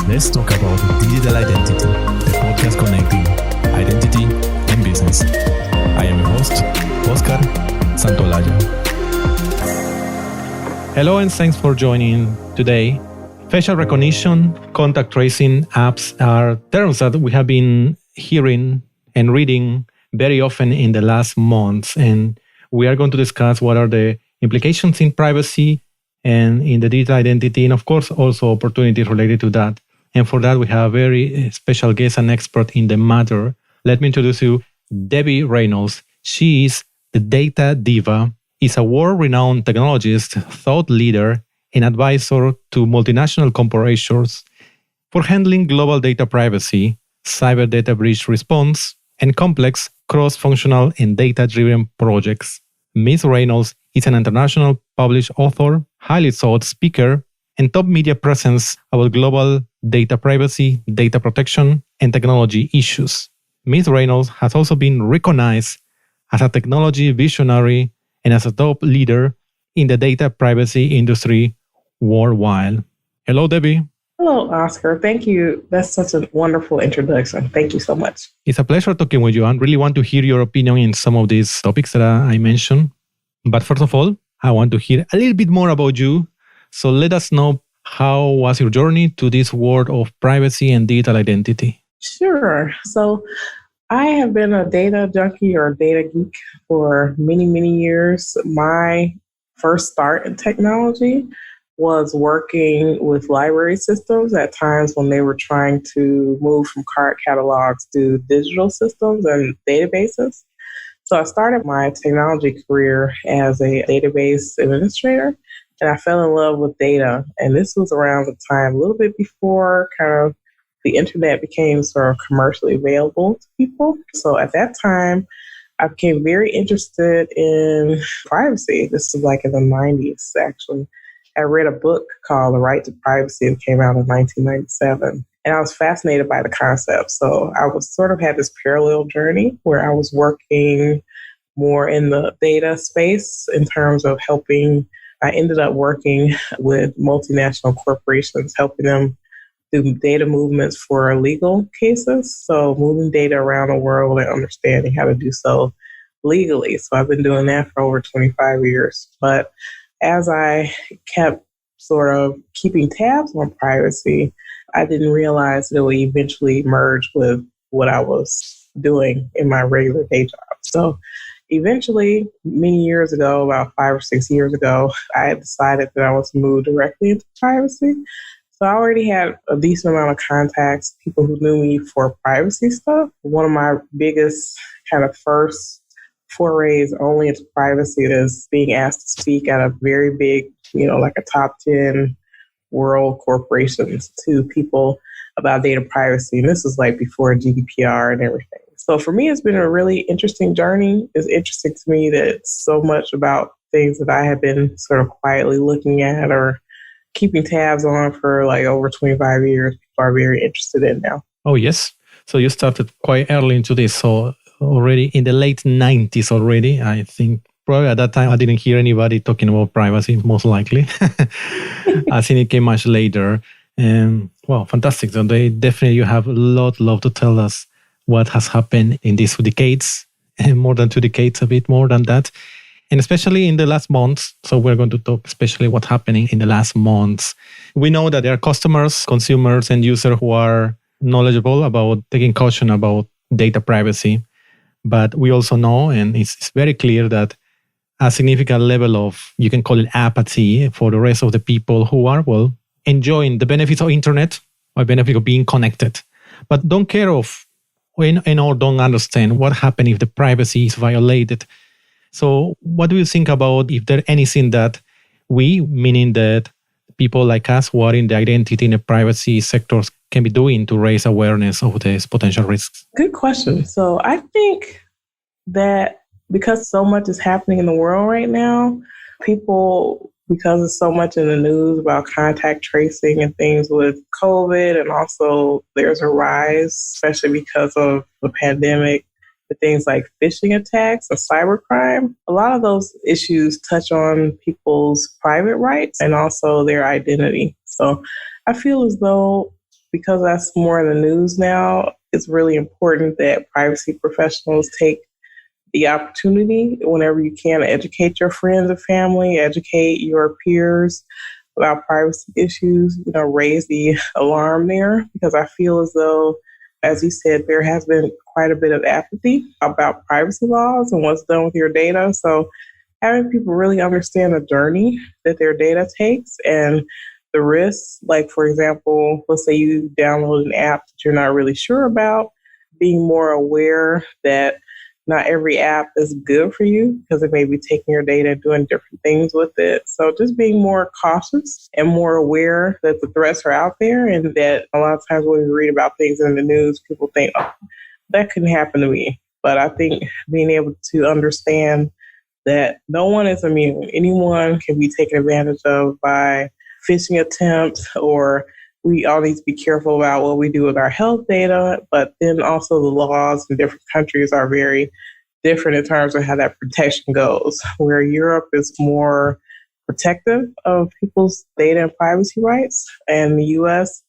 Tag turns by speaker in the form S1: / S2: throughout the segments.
S1: Let's talk about digital identity, the podcast connecting identity and business. I am your host, Oscar Santolaya. Hello and thanks for joining today. Facial recognition, contact tracing apps are terms that we have been hearing and reading very often in the last months. And we are going to discuss what are the implications in privacy and in the digital identity, and of course, also opportunities related to that. And for that, we have a very special guest and expert in the matter. Let me introduce you, Debbie Reynolds. She is the data diva, is a world-renowned technologist, thought leader, and advisor to multinational corporations for handling global data privacy, cyber data breach response, and complex cross-functional and data-driven projects. Ms. Reynolds is an international published author, highly sought speaker, and top media presence about global data privacy, data protection, and technology issues. Ms. Reynolds has also been recognized as a technology visionary and as a top leader in the data privacy industry worldwide. Hello, Debbie.
S2: Hello, Oscar. Thank you. That's such a wonderful introduction. Thank you so much.
S1: It's a pleasure talking with you. I really want to hear your opinion in some of these topics that I mentioned. But first of all, I want to hear a little bit more about you. So let us know, how was your journey to this world of privacy and digital identity?
S2: Sure. So I have been a data junkie or data geek for many, many years. My first start in technology was working with library systems at times when they were trying to move from card catalogs to digital systems and databases. So I started my technology career as a database administrator, and I fell in love with data. And this was around the time, a little bit before kind of the internet became sort of commercially available to people. So at that time, I became very interested in privacy. This was like in the 90s, actually. I read a book called The Right to Privacy that came out in 1997. And I was fascinated by the concept. So I was sort of had this parallel journey where I was working more in the data space in terms of helping. I ended up working with multinational corporations, helping them do data movements for legal cases. So moving data around the world and understanding how to do so legally. So I've been doing that for over 25 years. But as I kept sort of keeping tabs on privacy, I didn't realize that it would eventually merge with what I was doing in my regular day job. So eventually, many years ago, about 5 or 6 years ago, I had decided that I was to move directly into privacy. So I already had a decent amount of contacts, people who knew me for privacy stuff. One of my biggest kind of first forays only into privacy is being asked to speak at a very big, like a top 10 world corporations to people about data privacy. And this was like before GDPR and everything. So for me, it's been a really interesting journey. It's interesting to me that so much about things that I have been sort of quietly looking at or keeping tabs on for like over 25 years, people are very interested in now.
S1: Oh, yes. So you started quite early into this. So already in the late 90s already, I think. Probably at that time, I didn't hear anybody talking about privacy, most likely. I think it came much later. And well, fantastic. So you have a lot to tell us what has happened in these decades, and more than 2 decades, a bit more than that. And especially in the last months. So we're going to talk especially what's happening in the last months. We know that there are customers, consumers, and users who are knowledgeable about taking caution about data privacy. But we also know, and it's very clear that a significant level of, you can call it apathy for the rest of the people who are, enjoying the benefits of internet or benefit of being connected, but don't care of or don't understand what happens if the privacy is violated. So what do you think about if there anything that we, meaning that people like us who are in the identity and the privacy sectors, can be doing to raise awareness of these potential risks?
S2: Good question. So I think that because so much is happening in the world right now, people, because there's so much in the news about contact tracing and things with COVID, and also there's a rise, especially because of the pandemic, with things like phishing attacks and cybercrime. A lot of those issues touch on people's private rights and also their identity. So I feel as though because that's more in the news now, it's really important that privacy professionals take the opportunity whenever you can to educate your friends and family, educate your peers about privacy issues, raise the alarm there, because I feel as though, as you said, there has been quite a bit of apathy about privacy laws and what's done with your data. So having people really understand the journey that their data takes and the risks, like, for example, let's say you download an app that you're not really sure about, being more aware that not every app is good for you because it may be taking your data and doing different things with it. So just being more cautious and more aware that the threats are out there, and that a lot of times when we read about things in the news, people think, oh, that couldn't happen to me. But I think being able to understand that no one is immune. Anyone can be taken advantage of by phishing attempts, or we all need to be careful about what we do with our health data. But then also the laws in different countries are very different in terms of how that protection goes, where Europe is more protective of people's data and privacy rights, and the US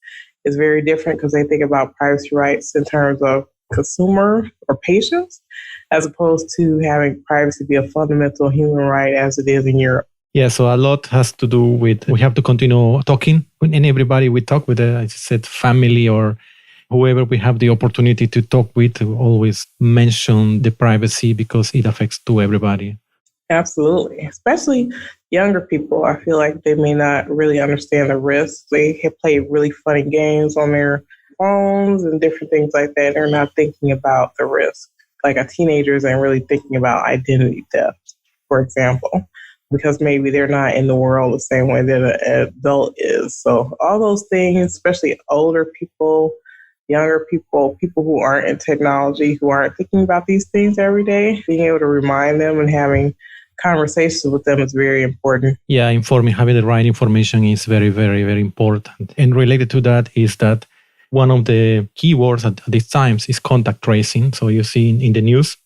S2: is very different because they think about privacy rights in terms of consumer or patients, as opposed to having privacy be a fundamental human right as it is in Europe.
S1: Yeah, so a lot has to do with, we have to continue talking, and everybody we talk with, as I said, family or whoever we have the opportunity to talk with, to always mention the privacy because it affects to everybody.
S2: Absolutely. Especially younger people. I feel like they may not really understand the risks. They have played really funny games on their phones and different things like that. They're not thinking about the risk. Like a teenager isn't really thinking about identity theft, for example, because maybe they're not in the world the same way that an adult is. So all those things, especially older people, younger people, people who aren't in technology, who aren't thinking about these things every day, being able to remind them and having conversations with them is very important.
S1: Yeah, informing, having the right information is very, very, very important. And related to that is that one of the keywords at these times is contact tracing. So you see in the news,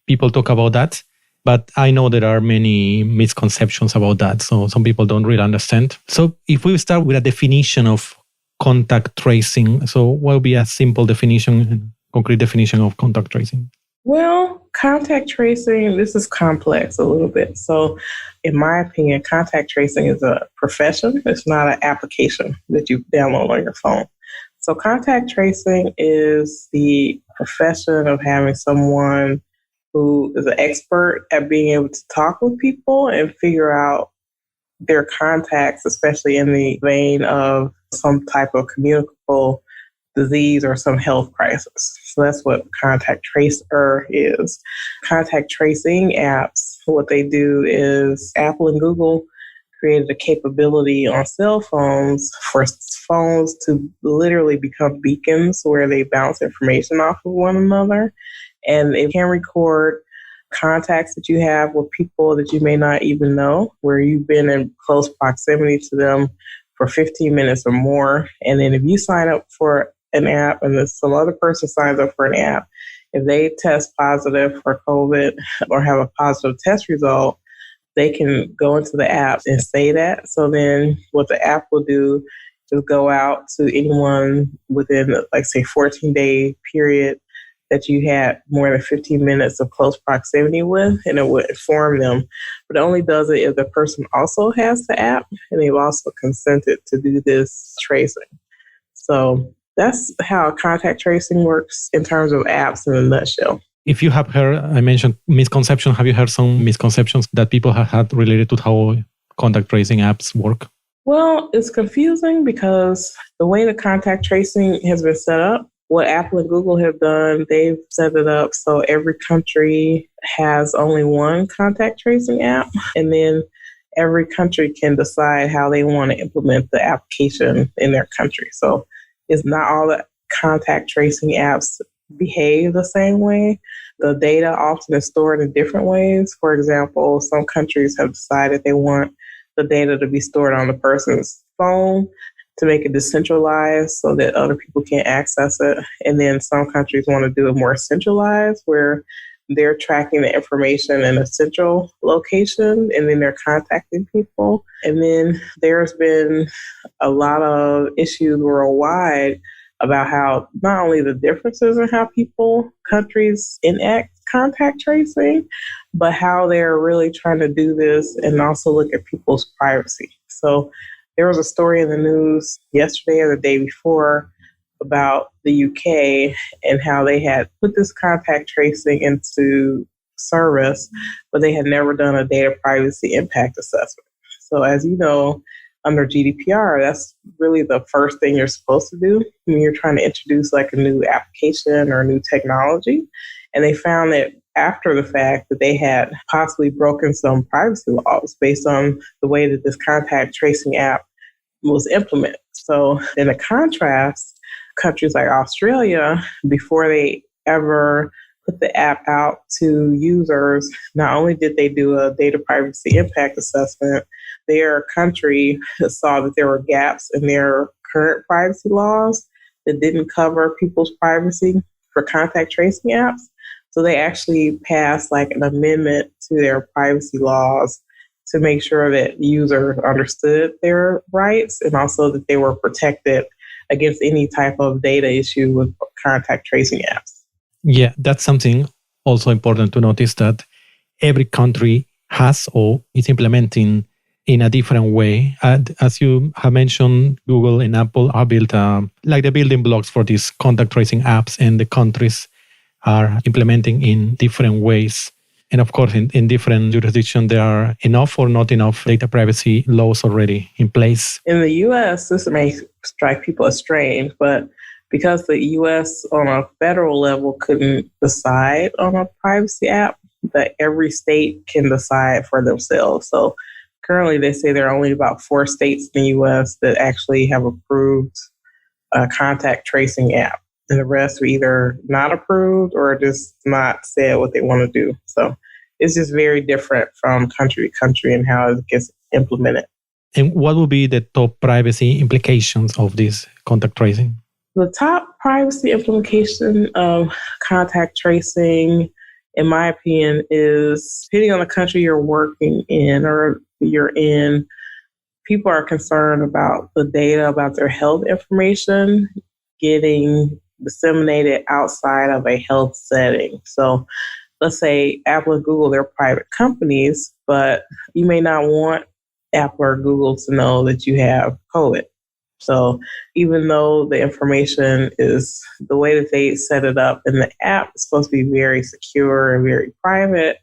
S1: people talk about that. But I know there are many misconceptions about that. So some people don't really understand. So if we start with a definition of contact tracing, so what would be a simple definition, concrete definition of contact tracing?
S2: Well, contact tracing, this is complex a little bit. So in my opinion, contact tracing is a profession. It's not an application that you download on your phone. So contact tracing is the profession of having someone who is an expert at being able to talk with people and figure out their contacts, especially in the vein of some type of communicable disease or some health crisis. So that's what contact tracer is. Contact tracing apps, what they do is Apple and Google created a capability on cell phones for phones to literally become beacons where they bounce information off of one another. And it can record contacts that you have with people that you may not even know, where you've been in close proximity to them for 15 minutes or more. And then if you sign up for an app and then some other person signs up for an app, if they test positive for COVID or have a positive test result, they can go into the app and say that. So then what the app will do is go out to anyone within, like, say, 14-day period that you had more than 15 minutes of close proximity with, and it would inform them. But it only does it if the person also has the app and they've also consented to do this tracing. So that's how contact tracing works in terms of apps in a nutshell.
S1: If you have heard, I mentioned misconception, have you heard some misconceptions that people have had related to how contact tracing apps work?
S2: Well, it's confusing because the way the contact tracing has been set up, what Apple and Google have done, they've set it up so every country has only one contact tracing app, and then every country can decide how they want to implement the application in their country. So it's not all the contact tracing apps behave the same way. The data often is stored in different ways. For example, some countries have decided they want the data to be stored on the person's phone to make it decentralized so that other people can't access it. And then some countries want to do it more centralized, where they're tracking the information in a central location and then they're contacting people. And then there's been a lot of issues worldwide about how not only the differences in how countries enact contact tracing, but how they're really trying to do this and also look at people's privacy. So there was a story in the news yesterday or the day before about the UK and how they had put this contact tracing into service, but they had never done a data privacy impact assessment. So as you know, under GDPR, that's really the first thing you're supposed to do when you're trying to introduce like a new application or a new technology. And they found that after the fact that they had possibly broken some privacy laws based on the way that this contact tracing app was implemented. So in a contrast, countries like Australia, before they ever put the app out to users, not only did they do a data privacy impact assessment, their country saw that there were gaps in their current privacy laws that didn't cover people's privacy for contact tracing apps. So they actually passed like an amendment to their privacy laws to make sure that users understood their rights and also that they were protected against any type of data issue with contact tracing apps.
S1: Yeah, that's something also important to notice, that every country has or is implementing in a different way. As you have mentioned, Google and Apple are built like the building blocks for these contact tracing apps, and the countries are implementing in different ways. And of course, in different jurisdictions, there are enough or not enough data privacy laws already in place.
S2: In the US, this may strike people as strange, but because the US on a federal level couldn't decide on a privacy app, that every state can decide for themselves. So currently they say there are only about 4 states in the US that actually have approved a contact tracing app. And the rest are either not approved or just not said what they want to do. So it's just very different from country to country and how it gets implemented.
S1: And what will be the top privacy implications of this contact tracing?
S2: The top privacy implication of contact tracing, in my opinion, is depending on the country you're working in or you're in, people are concerned about the data about their health information getting disseminated outside of a health setting. So let's say Apple and Google, they're private companies, but you may not want Apple or Google to know that you have COVID. So even though the information is the way that they set it up in the app is supposed to be very secure and very private,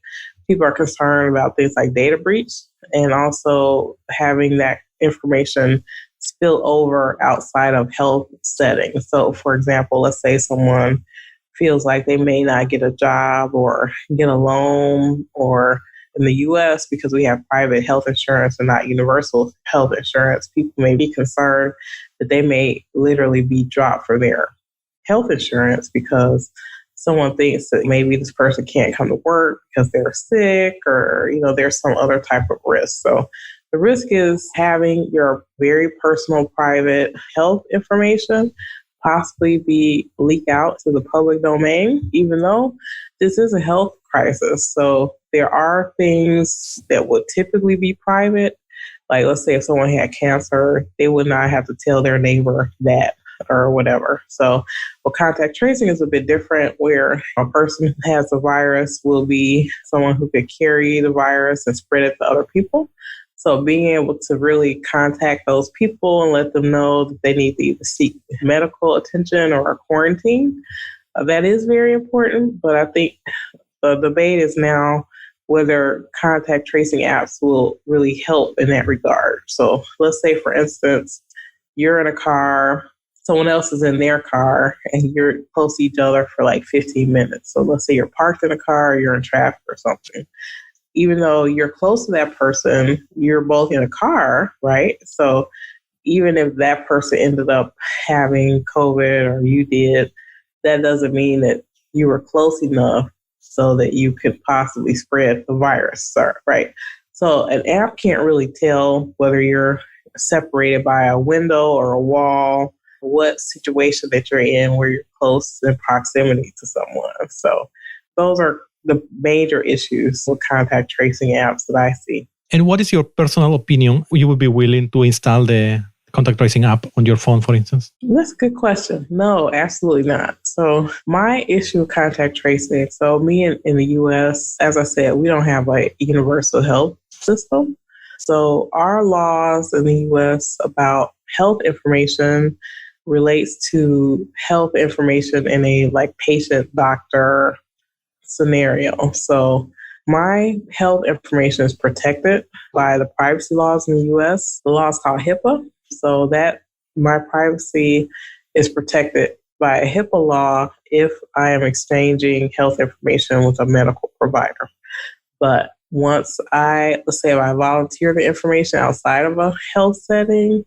S2: people are concerned about things like data breach and also having that information spill over outside of health settings. So for example, let's say someone feels like they may not get a job or get a loan, or in the US, because we have private health insurance and not universal health insurance, people may be concerned that they may literally be dropped for their health insurance because someone thinks that maybe this person can't come to work because they're sick or, there's some other type of risk. So the risk is having your very personal private health information possibly be leaked out to the public domain, even though this is a health crisis. So there are things that would typically be private. Like let's say if someone had cancer, they would not have to tell their neighbor that or whatever. So contact tracing is a bit different, where a person who has the virus will be someone who could carry the virus and spread it to other people. So being able to really contact those people and let them know that they need to either seek medical attention or a quarantine, that is very important. But I think the debate is now whether contact tracing apps will really help in that regard. So let's say, for instance, you're in a car, someone else is in their car, and you're close to each other for like 15 minutes. So let's say you're parked in a car, or you're in traffic or something. Even though you're close to that person, you're both in a car, right? So even if that person ended up having COVID or you did, that doesn't mean that you were close enough so that you could possibly spread the virus, right? So an app can't really tell whether you're separated by a window or a wall, what situation that you're in where you're close in proximity to someone. So those are the major issues with contact tracing apps that I see.
S1: And what is your personal opinion? You would be willing to install the contact tracing app on your phone, for instance?
S2: That's a good question. No, absolutely not. So my issue with contact tracing, so me in the US, as I said, we don't have a universal health system. So our laws in the US about health information relates to health information in a like patient doctor scenario. So my health information is protected by the privacy laws in the US. The law is called HIPAA. So that my privacy is protected by a HIPAA law if I am exchanging health information with a medical provider. But once let's say if I volunteer the information outside of a health setting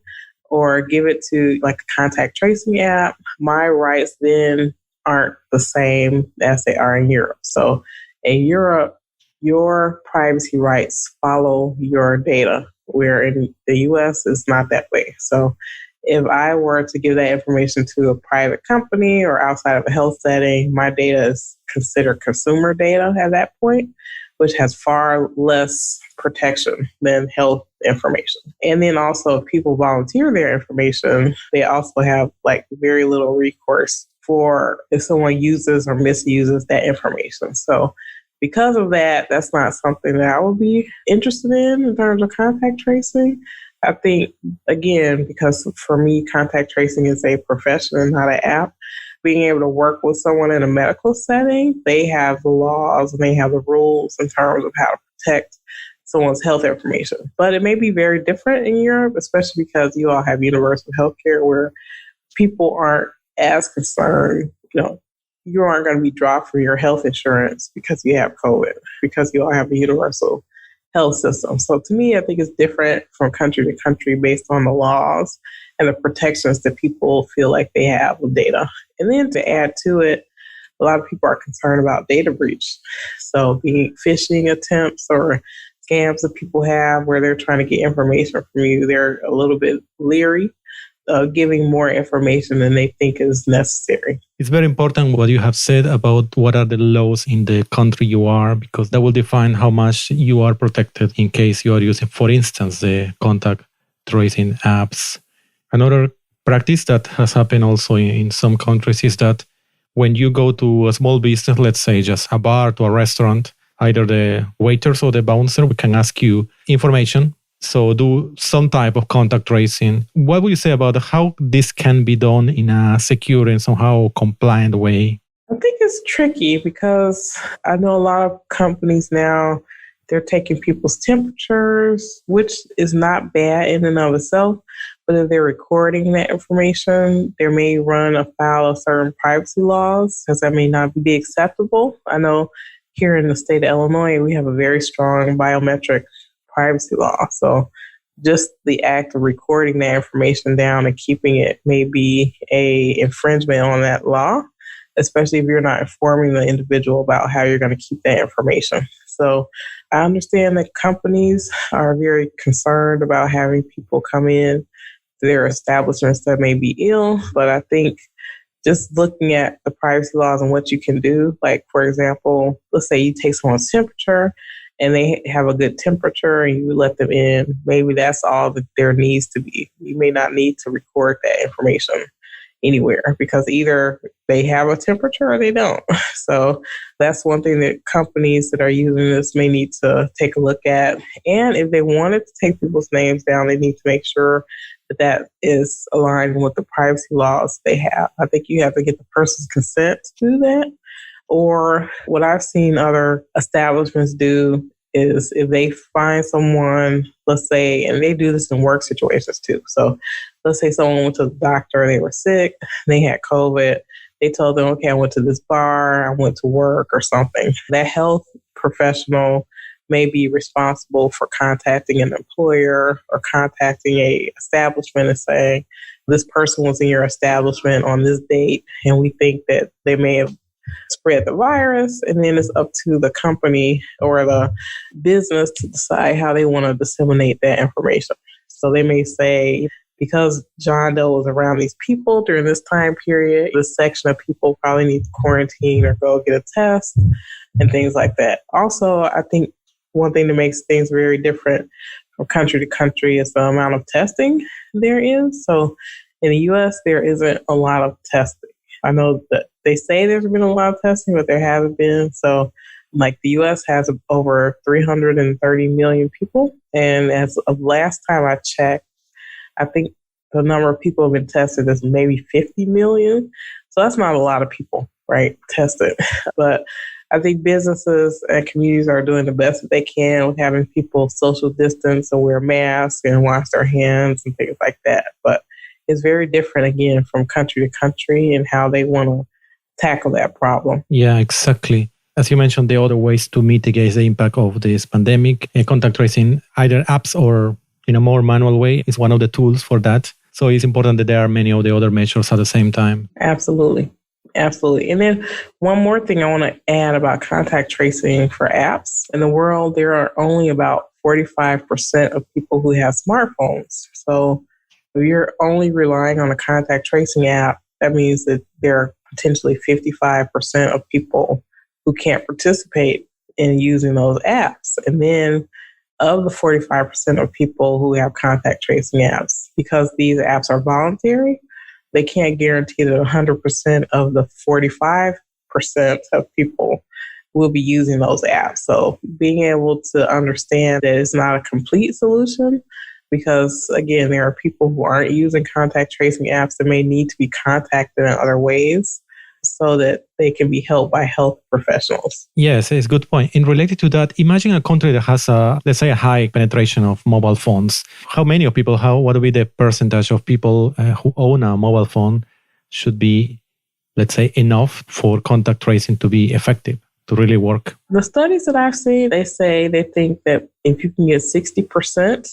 S2: or give it to like a contact tracing app, my rights then aren't the same as they are in Europe. So in Europe, your privacy rights follow your data, where in the US, it's not that way. So if I were to give that information to a private company or outside of a health setting, my data is considered consumer data at that point, which has far less protection than health information. And then also if people volunteer their information, they also have like very little recourse for if someone uses or misuses that information. So because of that, that's not something that I would be interested in terms of contact tracing. I think, again, because for me, contact tracing is a profession and not an app. Being able to work with someone in a medical setting, they have the laws and they have the rules in terms of how to protect someone's health information. But it may be very different in Europe, especially because you all have universal healthcare where people aren't as concerned, you aren't going to be dropped from your health insurance because you have COVID, because you all have a universal health system. So to me, I think it's different from country to country based on the laws and the protections that people feel like they have with data. And then to add to it, a lot of people are concerned about data breach. So being phishing attempts or scams that people have where they're trying to get information from you, they're a little bit leery giving more information than they think is necessary.
S1: It's very important what you have said about what are the laws in the country you are, because that will define how much you are protected in case you are using, for instance, the contact tracing apps. Another practice that has happened also in some countries is that when you go to a small business, let's say just a bar to a restaurant, either the waiters or the bouncer, we can ask you information. So do some type of contact tracing. What would you say about how this can be done in a secure and somehow compliant way?
S2: I think it's tricky because I know a lot of companies now, they're taking people's temperatures, which is not bad in and of itself. But if they're recording that information, they may run afoul of certain privacy laws because that may not be acceptable. I know here in the state of Illinois, we have a very strong biometric privacy law. So just the act of recording that information down and keeping it may be a infringement on that law, especially if you're not informing the individual about how you're going to keep that information. So I understand that companies are very concerned about having people come in to their establishments that may be ill, but I think just looking at the privacy laws and what you can do, like, for example, let's say you take someone's temperature and they have a good temperature and you let them in, maybe that's all that there needs to be. You may not need to record that information anywhere because either they have a temperature or they don't. So that's one thing that companies that are using this may need to take a look at. And if they wanted to take people's names down, they need to make sure that that is aligned with the privacy laws they have. I think you have to get the person's consent to do that. Or what I've seen other establishments do is if they find someone, let's say, and they do this in work situations too. So let's say someone went to the doctor, they were sick, they had COVID. They told them, okay, I went to this bar, I went to work or something. That health professional may be responsible for contacting an employer or contacting a establishment and saying, this person was in your establishment on this date, and we think that they may have spread the virus, and then it's up to the company or the business to decide how they want to disseminate that information. So they may say, because John Doe was around these people during this time period, this section of people probably need to quarantine or go get a test and things like that. Also, I think one thing that makes things very different from country to country is the amount of testing there is. So in the US, there isn't a lot of testing. I know that they say there's been a lot of testing, but there haven't been. So like the US has over 330 million people. And as of last time I checked, I think the number of people who have been tested is maybe 50 million. So that's not a lot of people, right, tested. But I think businesses and communities are doing the best that they can with having people social distance and wear masks and wash their hands and things like that. But it's very different, again, from country to country and how they want to tackle that problem.
S1: Yeah, exactly. As you mentioned, the other ways to mitigate the impact of this pandemic, contact tracing, either apps or in a more manual way, is one of the tools for that. So it's important that there are many of the other measures at the same time.
S2: Absolutely. Absolutely. And then one more thing I want to add about contact tracing for apps. In the world, there are only about 45% of people who have smartphones. So if you're only relying on a contact tracing app, that means that there are potentially 55% of people who can't participate in using those apps. And then of the 45% of people who have contact tracing apps, because these apps are voluntary, they can't guarantee that 100% of the 45% of people will be using those apps. So being able to understand that it's not a complete solution, because again, there are people who aren't using contact tracing apps that may need to be contacted in other ways so that they can be helped by health professionals.
S1: Yes, it's a good point. And related to that, imagine a country that has let's say a high penetration of mobile phones. How many of people, what would be the percentage of people who own a mobile phone should be, let's say, enough for contact tracing to be effective, to really work?
S2: The studies that I've seen, they say they think that if you can get 60%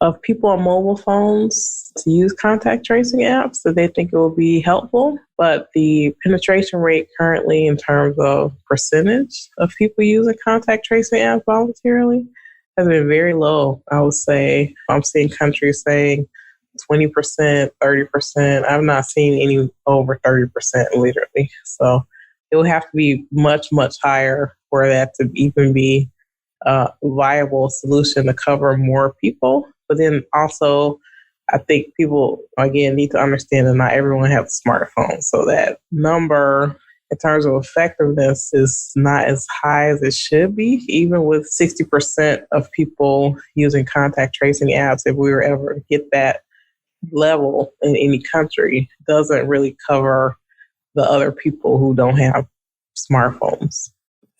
S2: of people on mobile phones to use contact tracing apps, that they think it will be helpful. But the penetration rate currently in terms of percentage of people using contact tracing apps voluntarily has been very low. I would say I'm seeing countries saying 20%, 30%. I've not seen any over 30% literally. So it would have to be much, much higher for that to even be a viable solution to cover more people. But then also, I think people, again, need to understand that not everyone has a smartphone. So that number in terms of effectiveness is not as high as it should be. Even with 60% of people using contact tracing apps, if we were ever to get that level in any country, doesn't really cover the other people who don't have smartphones.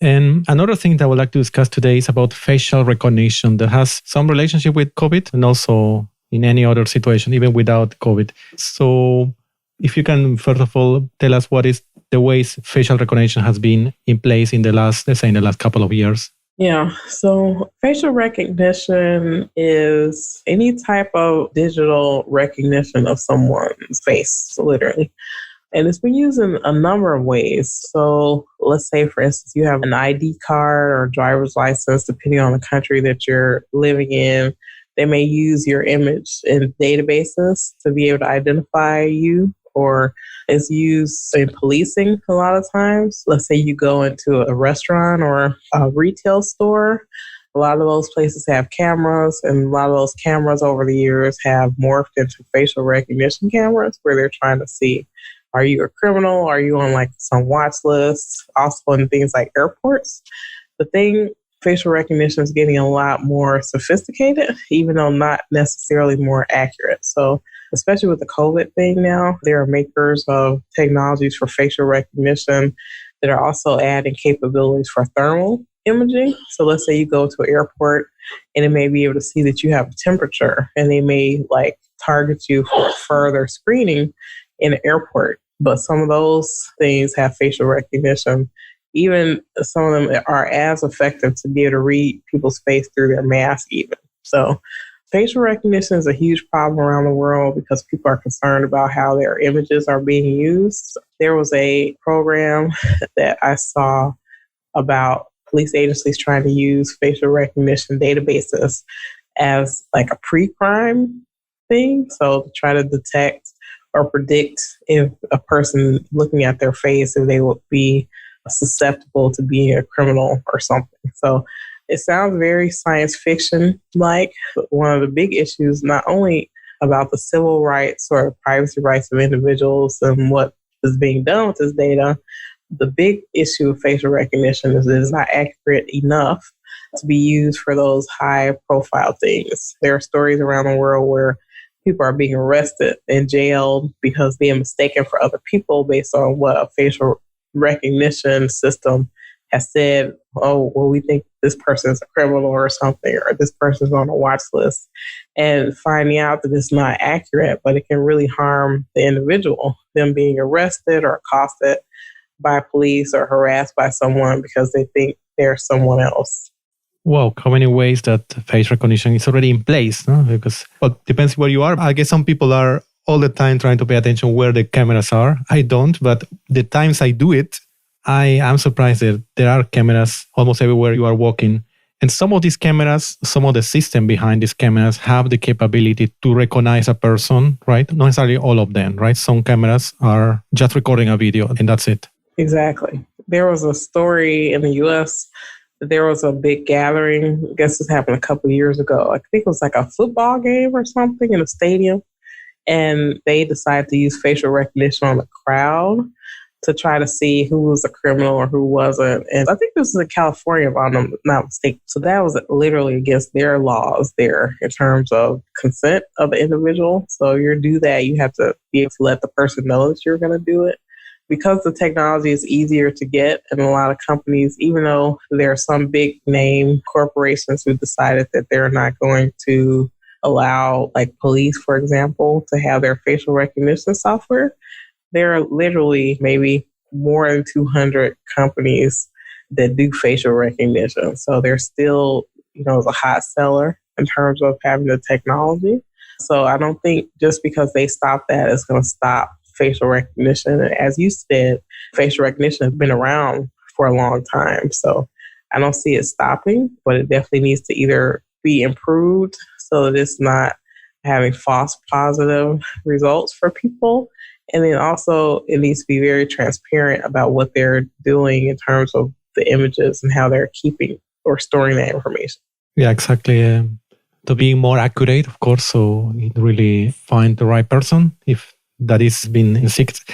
S1: And another thing that I would like to discuss today is about facial recognition that has some relationship with COVID and also in any other situation, even without COVID. So if you can, first of all, tell us what is the ways facial recognition has been in place in the last, let's say, in the last couple of years.
S2: Yeah, so facial recognition is any type of digital recognition of someone's face, literally. And it's been used in a number of ways. So let's say, for instance, you have an ID card or driver's license, depending on the country that you're living in. They may use your image in databases to be able to identify you, or it's used in policing a lot of times. Let's say you go into a restaurant or a retail store. A lot of those places have cameras, and a lot of those cameras over the years have morphed into facial recognition cameras where they're trying to see, are you a criminal? Are you on like some watch lists? Also in things like airports. The thing, facial recognition is getting a lot more sophisticated, even though not necessarily more accurate. So especially with the COVID thing now, there are makers of technologies for facial recognition that are also adding capabilities for thermal imaging. So let's say you go to an airport and it may be able to see that you have a temperature, and they may like target you for further screening in an airport. But some of those things have facial recognition. Even some of them are as effective to be able to read people's face through their mask even. So facial recognition is a huge problem around the world because people are concerned about how their images are being used. There was a program that I saw about police agencies trying to use facial recognition databases as like a pre-crime thing. So to try to detect or predict if a person looking at their face, if they would be susceptible to being a criminal or something. So it sounds very science fiction like. One of the big issues, not only about the civil rights or privacy rights of individuals and what is being done with this data, the big issue of facial recognition is it is not accurate enough to be used for those high profile things. There are stories around the world where people are being arrested and jailed because being mistaken for other people based on what a facial recognition system has said, oh, well, we think this person is a criminal or something, or this person's on a watch list, and finding out that it's not accurate, but it can really harm the individual, them being arrested or accosted by police or harassed by someone because they think they're someone else.
S1: Wow, how many ways that face recognition is already in place, no? Because, well, depends where you are. I guess some people are all the time trying to pay attention where the cameras are. I don't, but the times I do it, I am surprised that there are cameras almost everywhere you are walking. And some of these cameras, some of the system behind these cameras have the capability to recognize a person, right? Not necessarily all of them, right? Some cameras are just recording a video and that's it.
S2: Exactly. There was a story in the US. There was a big gathering. I guess this happened a couple of years ago. I think it was like a football game or something in a stadium. And they decided to use facial recognition on the crowd to try to see who was a criminal or who wasn't. And I think this is in California, if I'm not mistaken. So that was literally against their laws there in terms of consent of the individual. So you do that, you have to be able to let the person know that you're going to do it. Because the technology is easier to get, and a lot of companies, even though there are some big name corporations who decided that they're not going to allow, like police, for example, to have their facial recognition software, there are literally maybe more than 200 companies that do facial recognition. So they're still, as a hot seller in terms of having the technology. So I don't think just because they stop that, it's going to stop facial recognition. And as you said, facial recognition has been around for a long time. So I don't see it stopping, but it definitely needs to either be improved so that it's not having false positive results for people. And then also it needs to be very transparent about what they're doing in terms of the images and how they're keeping or storing that information.
S1: Yeah, exactly. To be more accurate, of course, so you really find the right person if that is being seeked.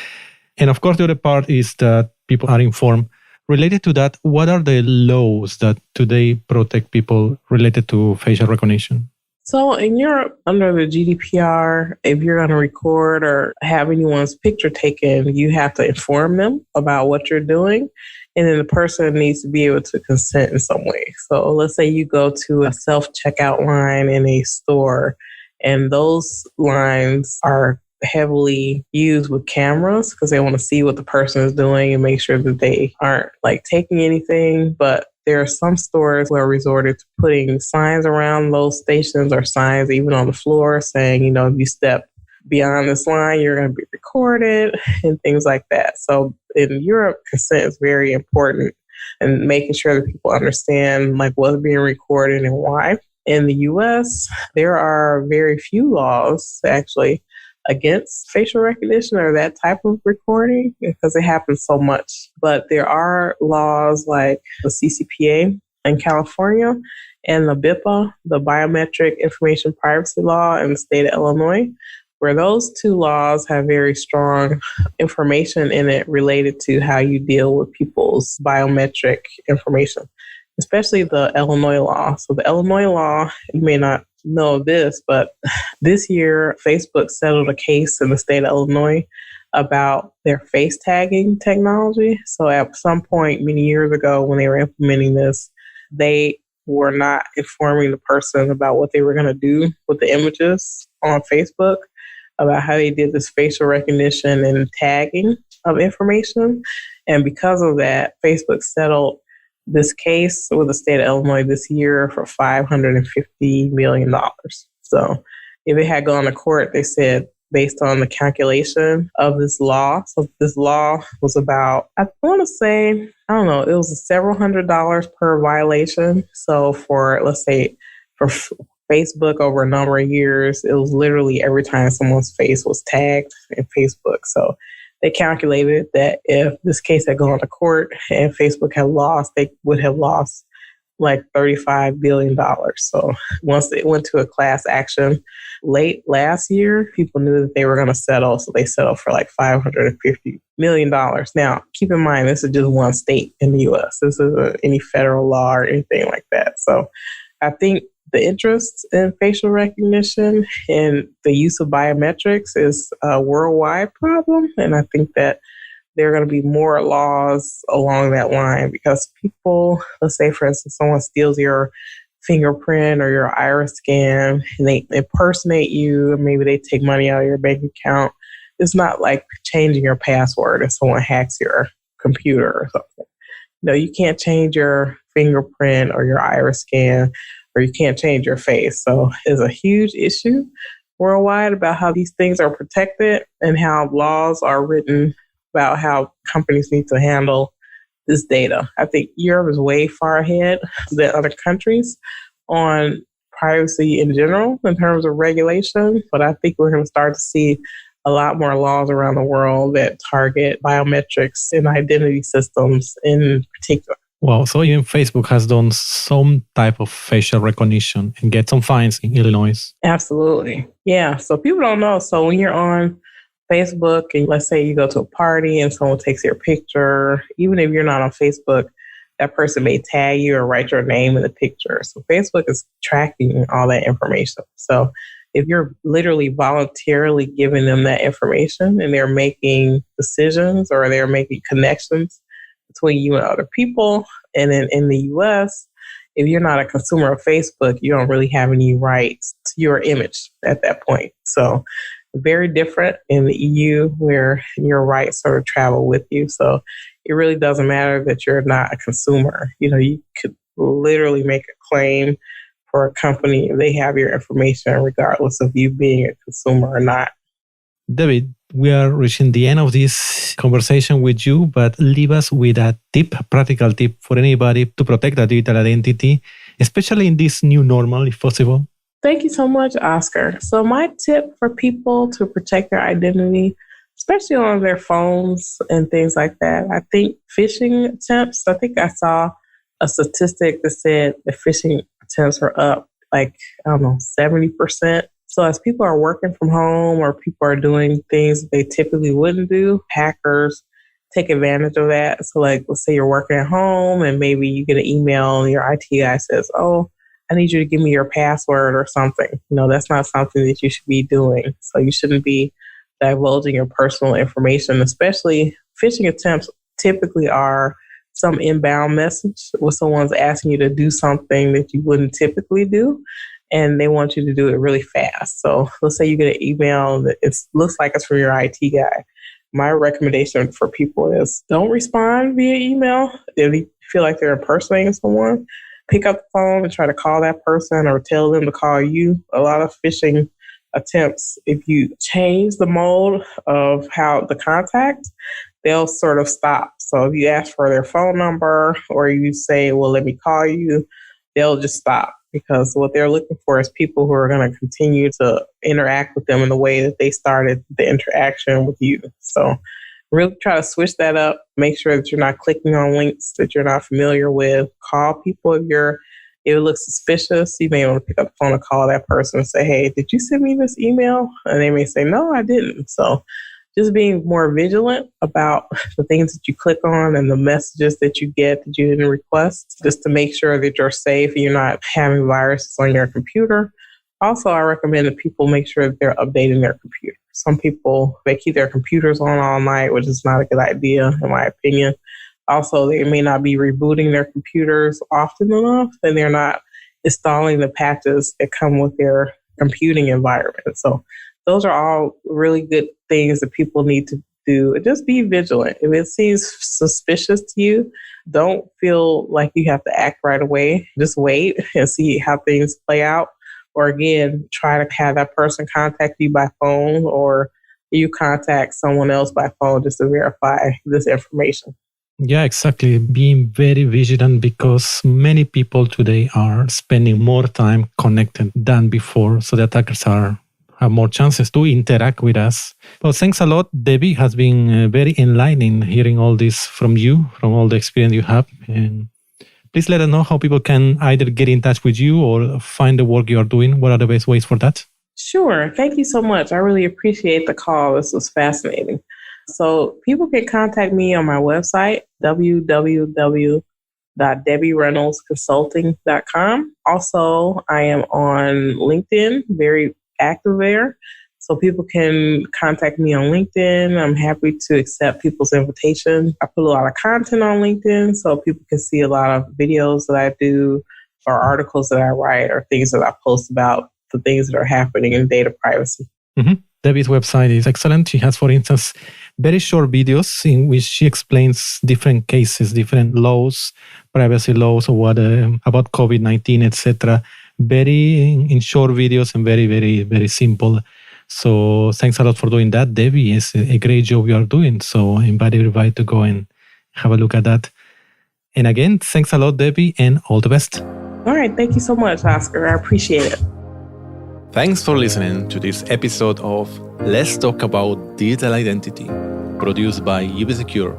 S1: And of course, the other part is that people are informed. Related to that, what are the laws that today protect people related to facial recognition?
S2: So in Europe, under the GDPR, if you're going to record or have anyone's picture taken, you have to inform them about what you're doing. And then the person needs to be able to consent in some way. So let's say you go to a self-checkout line in a store, and those lines are heavily used with cameras because they want to see what the person is doing and make sure that they aren't like taking anything. But there are some stores where resorted to putting signs around those stations or signs even on the floor saying, if you step beyond this line, you're going to be recorded and things like that. So in Europe, consent is very important and making sure that people understand like what's being recorded and why. In the US, there are very few laws actually against facial recognition or that type of recording because it happens so much. But there are laws like the CCPA in California and the BIPA, the Biometric Information Privacy Law in the state of Illinois, where those two laws have very strong information in it related to how you deal with people's biometric information, especially the Illinois law. So the Illinois law, you may not know this, but this year Facebook settled a case in the state of Illinois about their face tagging technology. So at some point many years ago when they were implementing this, they were not informing the person about what they were going to do with the images on Facebook, about how they did this facial recognition and tagging of information. And because of that, Facebook settled this case with the state of Illinois this year for $550 million. So if it had gone to court, they said, based on the calculation of this law, so this law was about, I want to say, it was several $100s per violation. So for, let's say, for Facebook over a number of years, it was literally every time someone's face was tagged in Facebook. So they calculated that if this case had gone to court and Facebook had lost, they would have lost like $35 billion. So once it went to a class action late last year, people knew that they were going to settle. So they settled for like $550 million. Now, keep in mind, this is just one state in the US. This isn't any federal law or anything like that. So I think the interest in facial recognition and the use of biometrics is a worldwide problem. And I think that there are going to be more laws along that line because people, let's say, for instance, someone steals your fingerprint or your iris scan and they impersonate you, and maybe they take money out of your bank account. It's not like changing your password if someone hacks your computer or something. No, you can't change your fingerprint or your iris scan, or you can't change your face. So it's a huge issue worldwide about how these things are protected and how laws are written about how companies need to handle this data. I think Europe is way far ahead than other countries on privacy in general in terms of regulation, but I think we're going to start to see a lot more laws around the world that target biometrics and identity systems in particular.
S1: Wow, so even Facebook has done some type of facial recognition and get some fines in Illinois.
S2: Absolutely. Yeah, so people don't know. So when you're on Facebook and let's say you go to a party and someone takes your picture, even if you're not on Facebook, that person may tag you or write your name in the picture. So Facebook is tracking all that information. So if you're literally voluntarily giving them that information and they're making decisions or they're making connections between you and other people, and then in the US, if you're not a consumer of Facebook, you don't really have any rights to your image at that point. So very different in the EU where your rights sort of travel with you. So it really doesn't matter that you're not a consumer. You know, you could literally make a claim for a company if they have your information regardless of you being a consumer or not.
S1: David, we are reaching the end of this conversation with you, but leave us with a tip, a practical tip for anybody to protect a digital identity, especially in this new normal, if possible.
S2: Thank you so much, Oscar. So my tip for people to protect their identity, especially on their phones and things like that, I think phishing attempts, I think I saw a statistic that said the phishing attempts are up like, 70%. So as people are working from home or people are doing things that they typically wouldn't do, hackers take advantage of that. So like, let's say you're working at home and maybe you get an email and your IT guy says, "Oh, I need you to give me your password," or something. That's not something that you should be doing. So you shouldn't be divulging your personal information, especially phishing attempts typically are some inbound message where someone's asking you to do something that you wouldn't typically do, and they want you to do it really fast. So let's say you get an email that it looks like it's from your IT guy. My recommendation for people is don't respond via email. If you feel like they're impersonating someone, pick up the phone and try to call that person or tell them to call you. A lot of phishing attempts, if you change the mode of how the contact, they'll sort of stop. So if you ask for their phone number or you say, "Well, let me call you," they'll just stop because what they're looking for is people who are going to continue to interact with them in the way that they started the interaction with you. So really try to switch that up. Make sure that you're not clicking on links that you're not familiar with. Call people if it looks suspicious. You may want to pick up the phone and call that person and say, "Hey, did you send me this email?" And they may say, "No, I didn't." So just being more vigilant about the things that you click on and the messages that you get that you didn't request, just to make sure that you're safe and you're not having viruses on your computer. Also, I recommend that people make sure that they're updating their computer. Some people, they keep their computers on all night, which is not a good idea, in my opinion. Also, they may not be rebooting their computers often enough, and they're not installing the patches that come with their computing environment. So those are all really good things that people need to do. Just be vigilant. If it seems suspicious to you, don't feel like you have to act right away. Just wait and see how things play out. Or again, try to have that person contact you by phone, or you contact someone else by phone just to verify this information.
S1: Yeah, exactly. Being very vigilant because many people today are spending more time connected than before. So the attackers have more chances to interact with us. Well, thanks a lot, Debbie. Has been very enlightening hearing all this from you, from all the experience you have. And please let us know how people can either get in touch with you or find the work you are doing. What are the best ways for that?
S2: Sure. Thank you so much. I really appreciate the call. This was fascinating. So people can contact me on my website, www.debbiereynoldsconsulting.com. Also, I am on LinkedIn, very active there. So people can contact me on LinkedIn. I'm happy to accept people's invitation. I put a lot of content on LinkedIn so people can see a lot of videos that I do or articles that I write or things that I post about the things that are happening in data privacy.
S1: Mm-hmm. Debbie's website is excellent. She has, for instance, very short videos in which she explains different cases, different laws, privacy laws, or what about COVID-19, etc. Very in short videos and very, very, very simple. So thanks a lot for doing that, Debbie. It's a great job you are doing. So I invite everybody to go and have a look at that. And again, thanks a lot, Debbie, and all the best.
S2: All right. Thank you so much, Oscar. I appreciate it.
S1: Thanks for listening to this episode of Let's Talk About Digital Identity, produced by UbiSecure.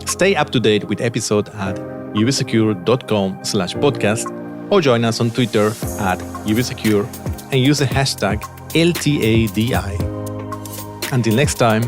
S1: Stay up to date with episodes at ubisecure.com/podcast or join us on Twitter at UbiSecure and use the hashtag LTADI. Until next time,